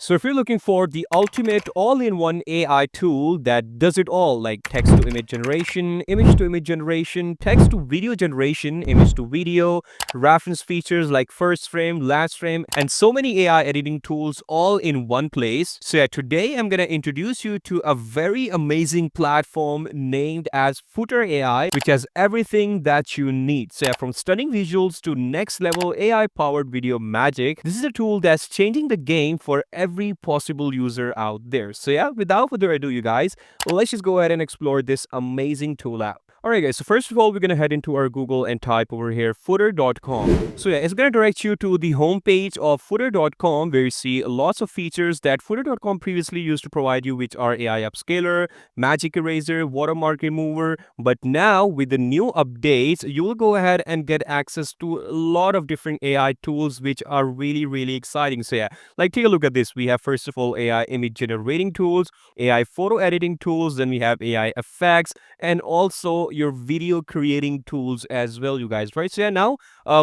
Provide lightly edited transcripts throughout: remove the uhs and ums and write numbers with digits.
So if you're looking for the ultimate all-in-one AI tool that does it all, like text to image generation, text to video generation, image to video, reference features like first frame, last frame, and so many AI editing tools all in one place. So yeah, today I'm gonna introduce you to a very amazing platform named as Fotor AI, which has everything that you need. So yeah, from stunning visuals to next level AI-powered video magic, this is a tool that's changing the game for every possible user out there. So yeah, without further ado, you guys, let's just go ahead and explore this amazing tool out. Alright guys, so first of all, we're going to head into our Google and type over here Fotor.com. So yeah, it's going to direct you to the homepage of Fotor.com where you see lots of features that Fotor.com previously used to provide you, which are AI Upscaler, Magic Eraser, Watermark Remover. But now with the new updates, you will go ahead and get access to a lot of different AI tools, which are really exciting. So yeah, like take a look at this. We have first of all AI image generating tools, AI photo editing tools, then we have AI effects, and also your video creating tools as well, you guys, right? So yeah, now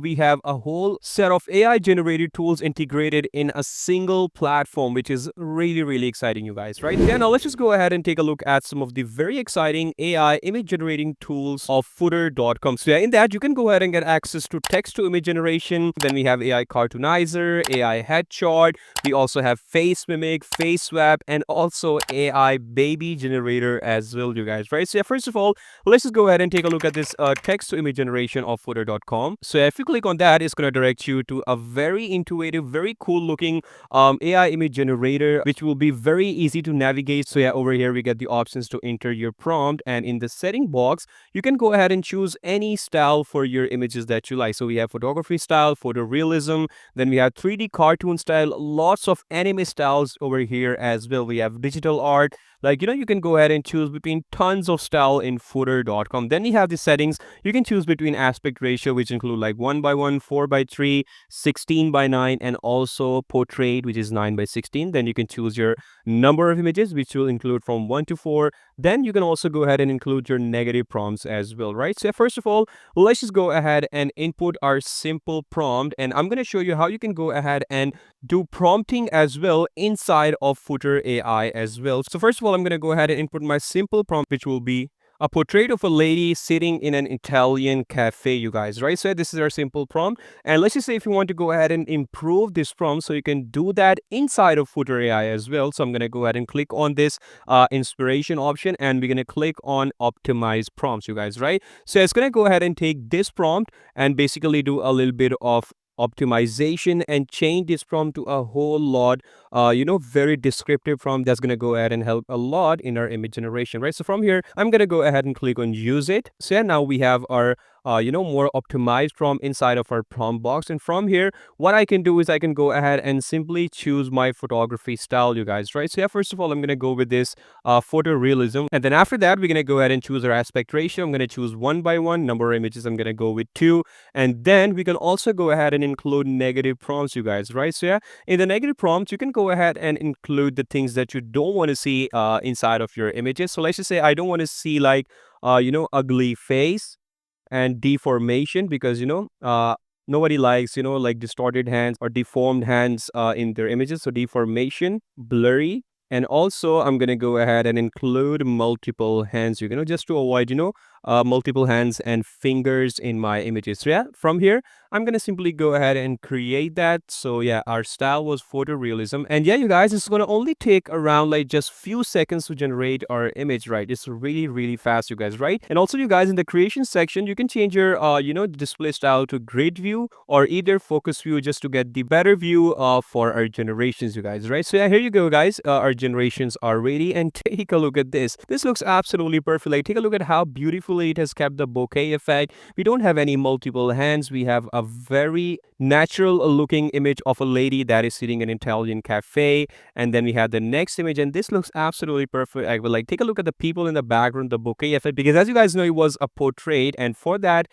we have a whole set of AI generated tools integrated in a single platform, which is really exciting, you guys, right? Yeah, now let's just go ahead and take a look at some of the very exciting AI image generating tools of Fotor.com. So yeah, in that you can go ahead and get access to text to image generation. Then we have AI Cartoonizer, AI headshot. We also have face mimic, face swap, and also AI baby generator as well, you guys, right? So yeah, first of all, let's just go ahead and take a look at this text to image generation of Fotor.com. So if you click on that, it's going to direct you to a very intuitive, very cool looking AI image generator, which will be very easy to navigate. So yeah, over here we get the options to enter your prompt, and in the setting box, you can go ahead and choose any style for your images that you like. So we have photography style, photorealism, then we have 3D cartoon style, lots of anime styles over here as well. We have digital art. Like, you can go ahead and choose between tons of style in Fotor.com. Then you have the settings. You can choose between aspect ratio, which include like 1:1, 4:3, 16:9, and also portrait, which is 9:16. Then you can choose your number of images, which will include from 1 to 4. Then you can also go ahead and include your negative prompts as well, right? So first of all, let's just go ahead and input our simple prompt, and I'm going to show you how you can go ahead and do prompting as well inside of Fotor AI as well. So first of all, I'm going to go ahead and input my simple prompt, which will be a portrait of a lady sitting in an Italian cafe, you guys, right? So this is our simple prompt. And let's just say if you want to go ahead and improve this prompt, so you can do that inside of Fotor AI as well. So I'm going to go ahead and click on this inspiration option, and we're going to click on optimize prompts, you guys, right? So it's going to go ahead and take this prompt and basically do a little bit of optimization and change this prompt to a whole lot very descriptive prompt that's going to go ahead and help a lot in our image generation, right? So from here, I'm going to go ahead and click on use it. So yeah, now we have our more optimized prompt inside of our prompt box. And from here, what I can do is I can go ahead and simply choose my photography style, you guys, right? So yeah, first of all, I'm going to go with this photorealism. And then after that, we're going to go ahead and choose our aspect ratio. I'm going to choose 1:1. Number of images, I'm going to go with 2. And then we can also go ahead and include negative prompts, you guys, right? So yeah, in the negative prompts, you can go ahead and include the things that you don't want to see inside of your images. So let's just say I don't want to see like ugly face and deformation, because nobody likes like distorted hands or deformed hands in their images. So deformation, blurry, and also I'm gonna go ahead and include multiple hands, just to avoid multiple hands and fingers in my images. So yeah, from here I'm gonna simply go ahead and create that. So yeah, our style was photorealism, and yeah, you guys, it's gonna only take around like just few seconds to generate our image, right? It's really fast, you guys, right? And also, you guys, in the creation section, you can change your display style to grid view or either focus view, just to get the better view for our generations, you guys, right? So yeah, here you go, guys. Our generations are ready, and take a look at this. This looks absolutely perfect. Like, take a look at how beautifully it has kept the bokeh effect. We don't have any multiple hands. We have a very natural looking image of a lady that is sitting in an Italian cafe, and then we have the next image, and this looks absolutely perfect. I will like take a look at the people in the background, the bokeh effect, because as you guys know, it was a portrait, and for that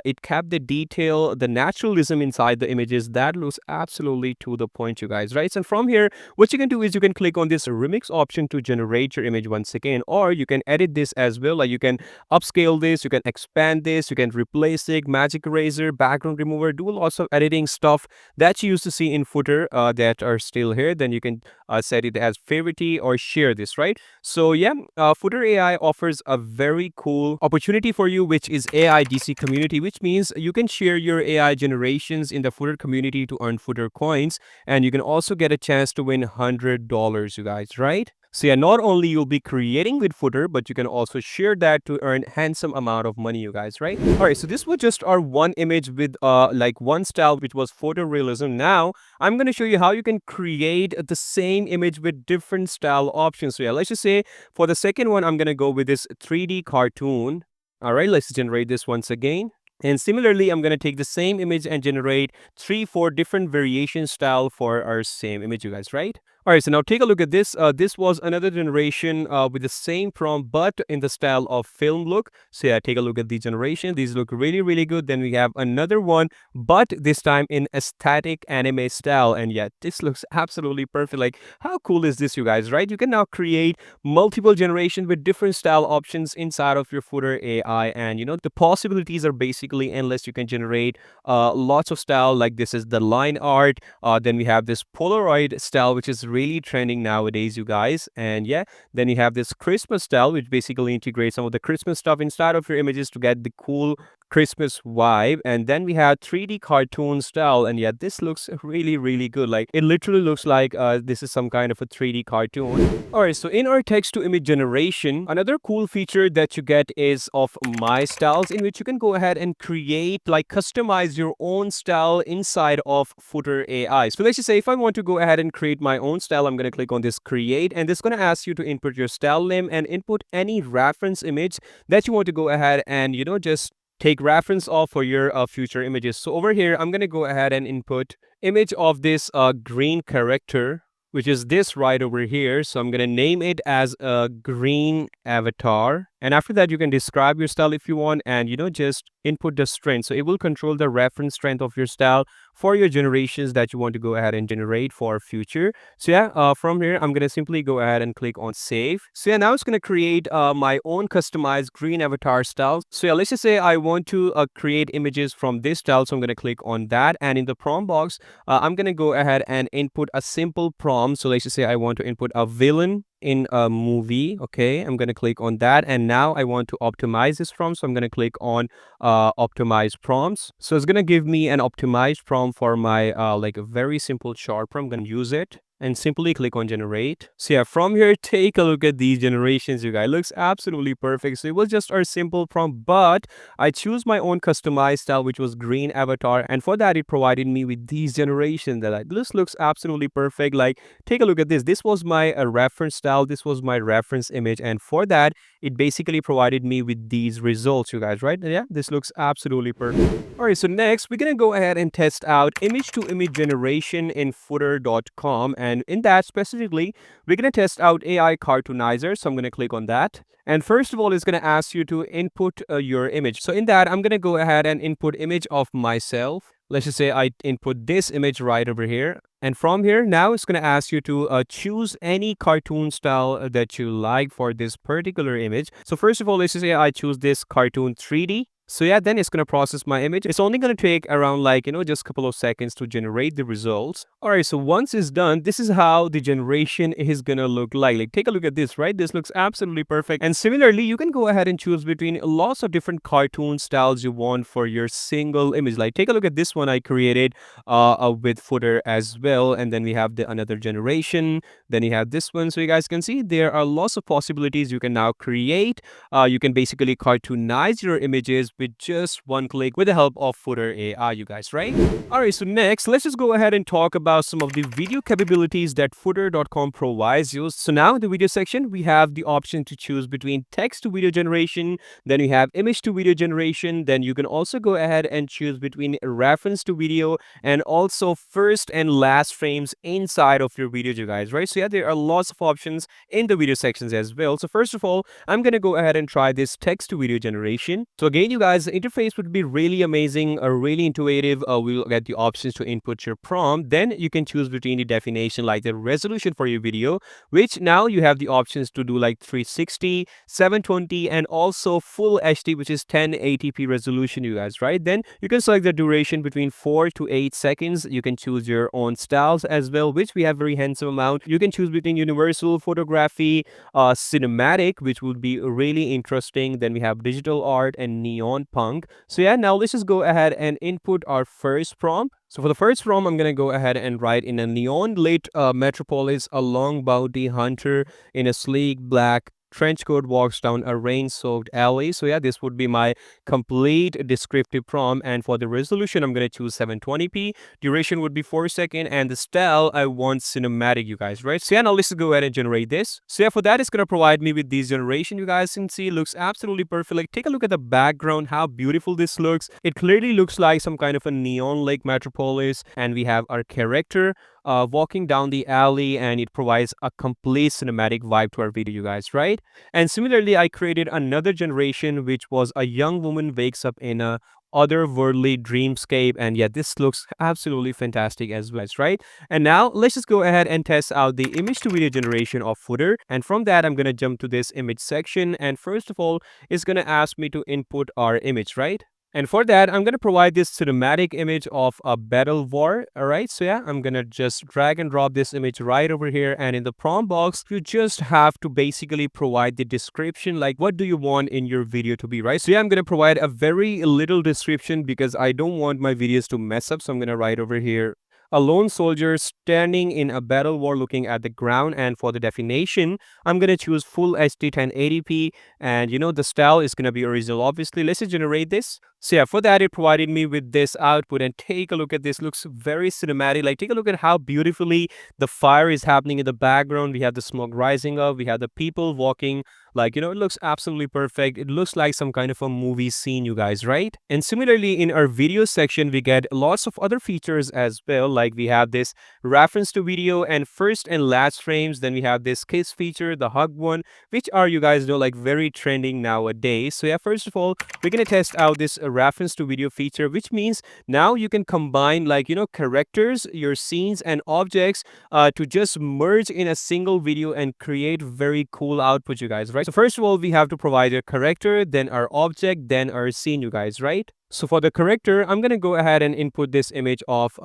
it kept the detail, the naturalism inside the images. That looks absolutely to the point, you guys, right? And from here, what you can do is you can click on this remix option to generate your image once again, or you can edit this as well. Like, you can upscale scale this, you can expand this, you can replace it, magic eraser, background remover, do lots of editing stuff that you used to see in Footer that are still here. Then you can set it as favorite or share this, right? So yeah, Footer AI offers a very cool opportunity for you, which is AI DC community, which means you can share your AI generations in the Footer community to earn Footer coins, and you can also get a chance to win $100, you guys, right? So yeah, not only you'll be creating with Footer, but you can also share that to earn handsome amount of money, you guys, right? All right, so this was just our one image with like one style, which was photorealism. Now I'm going to show you how you can create the same image with different style options. So yeah, let's just say for the second one, I'm going to go with this 3D cartoon. All right, let's generate this once again. And similarly, I'm going to take the same image and generate 3, 4 different variation style for our same image, you guys, right? All right, so now take a look at this. This was another generation with the same prompt, but in the style of film look. So yeah, take a look at the generation. These look really, really good. Then we have another one, but this time in aesthetic anime style. And yeah, this looks absolutely perfect. Like, how cool is this, you guys, right? You can now create multiple generations with different style options inside of your Footer AI. And you know, the possibilities are basically endless. You can generate lots of style. Like this is the line art. Then we have this Polaroid style, which is really trending nowadays, you guys. And yeah, then you have this Christmas style, which basically integrates some of the Christmas stuff inside of your images to get the cool Christmas vibe. And then we have 3D cartoon style, and yeah, this looks really, really good. Like, it literally looks like this is some kind of a 3D cartoon. All right, so in our text to image generation, another cool feature that you get is of my styles, in which you can go ahead and create, like, customize your own style inside of Footer AI. So let's just say if I want to go ahead and create my own style, I'm going to click on this create, and this is going to ask you to input your style name and input any reference image that you want to go ahead and, you know, just take reference of for your future images. So over here, I'm going to go ahead and input image of this green character, which is this right over here. So I'm going to name it as a green avatar. And after that, you can describe your style if you want, and, you know, just input the strength. So it will control the reference strength of your style for your generations that you want to go ahead and generate for future. So yeah, from here, I'm going to simply go ahead and click on save. So yeah, now it's going to create my own customized green avatar style. So yeah, let's just say I want to create images from this style. So I'm going to click on that. And in the prompt box, I'm going to go ahead and input a simple prompt. So let's just say I want to input a villain in a movie. Okay, I'm going to click on that, and now I want to optimize this prompt, so I'm going to click on optimize prompts. So it's going to give me an optimized prompt for my like a very simple short prompt. I'm going to use it and simply click on generate. So yeah, from here, take a look at these generations, you guys. It looks absolutely perfect. So it was just our simple prompt, but I choose my own customized style, which was green avatar, and for that it provided me with these generations. That like, this looks absolutely perfect. Like, take a look at this. This was my reference style, this was my reference image, and for that it basically provided me with these results, you guys, right? Yeah, this looks absolutely perfect. All right, so next we're gonna go ahead and test out image to image generation in footer.com, and in that specifically we're gonna test out AI Cartoonizer. So I'm gonna click on that, and first of all it's gonna ask you to input your image. So in that, I'm gonna go ahead and input image of myself. Let's just say I input this image right over here. And from here, now it's going to ask you to choose any cartoon style that you like for this particular image. So first of all, let's just say I choose this cartoon 3D. So yeah, then it's going to process my image. It's only going to take around, like, you know, just a couple of seconds to generate the results. All right, so once it's done, this is how the generation is going to look like. Like, take a look at this, right? This looks absolutely perfect. And similarly, you can go ahead and choose between lots of different cartoon styles you want for your single image. Like, take a look at this one I created with Footer as well. And then we have the another generation. Then you have this one. So you guys can see there are lots of possibilities you can now create. You can basically cartoonize your images with just one click with the help of Fotor AI, you guys, right? All right, so next, let's just go ahead and talk about some of the video capabilities that Footer.com provides you. So now in the video section, we have the option to choose between text to video generation, then we have image to video generation, then you can also go ahead and choose between reference to video and also first and last frames inside of your videos, you guys, right? So yeah, there are lots of options in the video sections as well. So first of all, I'm going to go ahead and try this text to video generation. So again, you guys, the interface would be really amazing, really intuitive. We'll get the options to input your prompt. Then you can choose between the definition, like the resolution for your video, which now you have the options to do like 360, 720, and also full HD, which is 1080p resolution, you guys, right? Then you can select the duration between 4 to 8 seconds. You can choose your own styles as well, which we have very handsome amount. You can choose between universal photography, cinematic, which would be really interesting. Then we have digital art and neon punk. So yeah, now let's just go ahead and input our first prompt. So for the first prompt, I'm gonna go ahead and write in a neon lit metropolis, a long bounty hunter in a sleek black trench coat walks down a rain-soaked alley. So yeah, this would be my complete descriptive prompt. And for the resolution, I'm gonna choose 720p. Duration would be 4 seconds, and the style I want cinematic, you guys, right? So yeah, now let's go ahead and generate this. So yeah, for that, it's gonna provide me with this generation. You guys can see it looks absolutely perfect. Like, take a look at the background, how beautiful this looks. It clearly looks like some kind of a neon lake metropolis, and we have our character walking down the alley, and it provides a complete cinematic vibe to our video, you guys, right? And similarly, I created another generation, which was a young woman wakes up in a otherworldly dreamscape, and yeah, this looks absolutely fantastic as well, right? And now let's just go ahead and test out the image to video generation of Footer. And from that, I'm gonna jump to this image section, and first of all, it's gonna ask me to input our image, right? And for that, I'm going to provide this cinematic image of a battle war. All right. So yeah, I'm going to just drag and drop this image right over here. And in the prompt box, you just have to basically provide the description, like what do you want in your video to be, right? So yeah, I'm going to provide a very little description because I don't want my videos to mess up. So I'm going to write over here, a lone soldier standing in a battle war looking at the ground. And for the definition, I'm going to choose full HD 1080p, and the style is going to be original, obviously. Let's just generate this. So yeah, for that, it provided me with this output, and take a look at this. Looks very cinematic. Like, take a look at how beautifully the fire is happening in the background. We have the smoke rising up, we have the people walking. Like, it looks absolutely perfect. It looks like some kind of a movie scene, you guys, right? And similarly, in our video section, we get lots of other features as well. Like, we have this reference to video and first and last frames. Then we have this kiss feature, the hug one, which are, you guys know, like very trending nowadays. So yeah, first of all, we're gonna test out this reference to video feature, which means now you can combine, like, characters, your scenes and objects to just merge in a single video and create very cool output, you guys, right? So first of all, we have to provide a character, then our object, then our scene, you guys, right? So for the character, I'm gonna go ahead and input this image of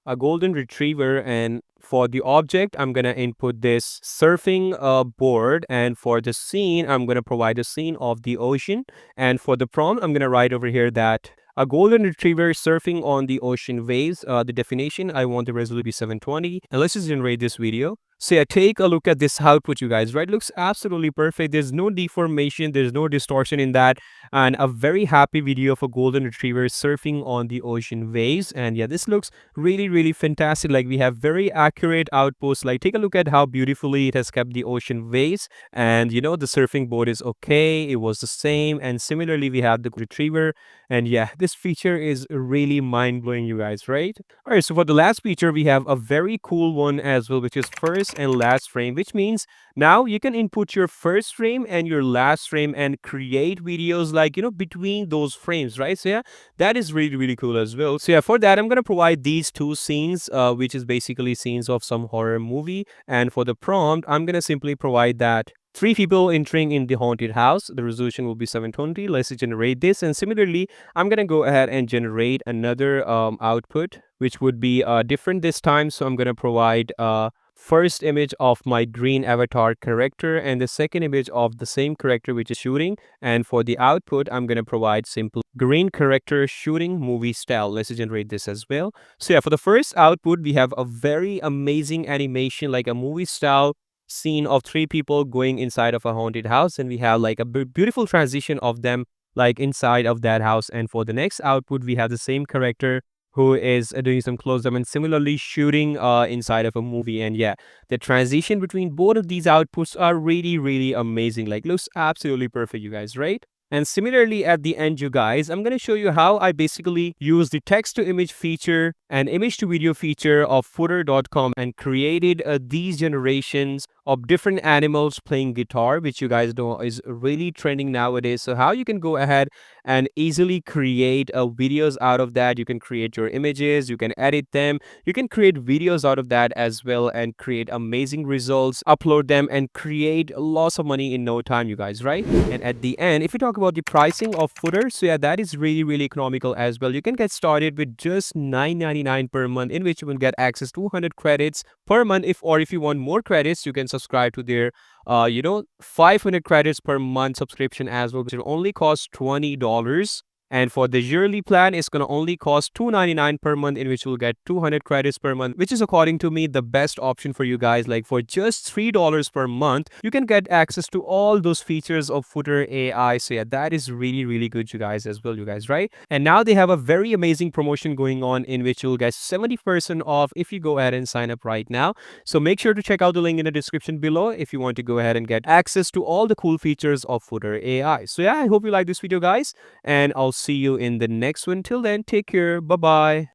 a golden retriever, and for the object, I'm gonna input this surfing board, and for the scene, I'm gonna provide a scene of the ocean. And for the prompt, I'm gonna write over here that a golden retriever surfing on the ocean waves. The definition, I want the resolution to be 720, and let's just generate this video. So yeah, take a look at this output, you guys, right? Looks absolutely perfect. There's no deformation, there's no distortion in that, and a very happy video of a golden retriever surfing on the ocean waves. And yeah, this looks really, really fantastic. Like, we have very accurate outputs. Like, take a look at how beautifully it has kept the ocean waves, and the surfing board is okay, it was the same. And similarly, we have the retriever, and yeah, this feature is really mind-blowing, you guys, right? All right, so for the last feature, we have a very cool one as well, which is first and last frame, which means now you can input your first frame and your last frame and create videos, like, between those frames, right? So yeah, that is really, really cool as well. So yeah, for that, I'm going to provide these two scenes, which is basically scenes of some horror movie. And for the prompt, I'm going to simply provide that three people entering in the haunted house. The resolution will be 720. Let's generate this. And similarly, I'm going to go ahead and generate another output, which would be different this time. So I'm going to provide first image of my green avatar character, and the second image of the same character which is shooting. And for the output, I'm going to provide simple green character shooting movie style. Let's generate this as well. So yeah, for the first output, we have a very amazing animation, like a movie style scene of three people going inside of a haunted house, and we have like a beautiful transition of them like inside of that house. And for the next output, we have the same character who is doing some close-up and similarly shooting inside of a movie. And yeah, the transition between both of these outputs are really, really amazing. Like, looks absolutely perfect, you guys, right? And similarly, at the end, you guys, I'm going to show you how I basically use the text to image feature and image to video feature of Fotor.com and created these generations of different animals playing guitar, which you guys know is really trending nowadays. So how you can go ahead and easily create videos out of that. You can create your images, you can edit them, you can create videos out of that as well and create amazing results, upload them and create lots of money in no time, you guys, right? And at the end, if you talk about the pricing of Footer, so yeah, that is really economical as well. You can get started with just $9.99 per month, in which you will get access to 200 credits per month. If you want more credits, you can subscribe to their 500 credits per month subscription as well, which will only cost $20. And for the yearly plan, it's going to only cost $2.99 per month, in which you'll get 200 credits per month, which is, according to me, the best option for you guys. Like for just $3 per month, you can get access to all those features of Fotor AI. So yeah, that is really good, you guys, as well, you guys, right? And now they have a very amazing promotion going on, in which you'll get 70% off if you go ahead and sign up right now. So make sure to check out the link in the description below if you want to go ahead and get access to all the cool features of Fotor AI. So yeah, I hope you like this video, guys, and I'll see you in the next one. Till then, take care. Bye bye.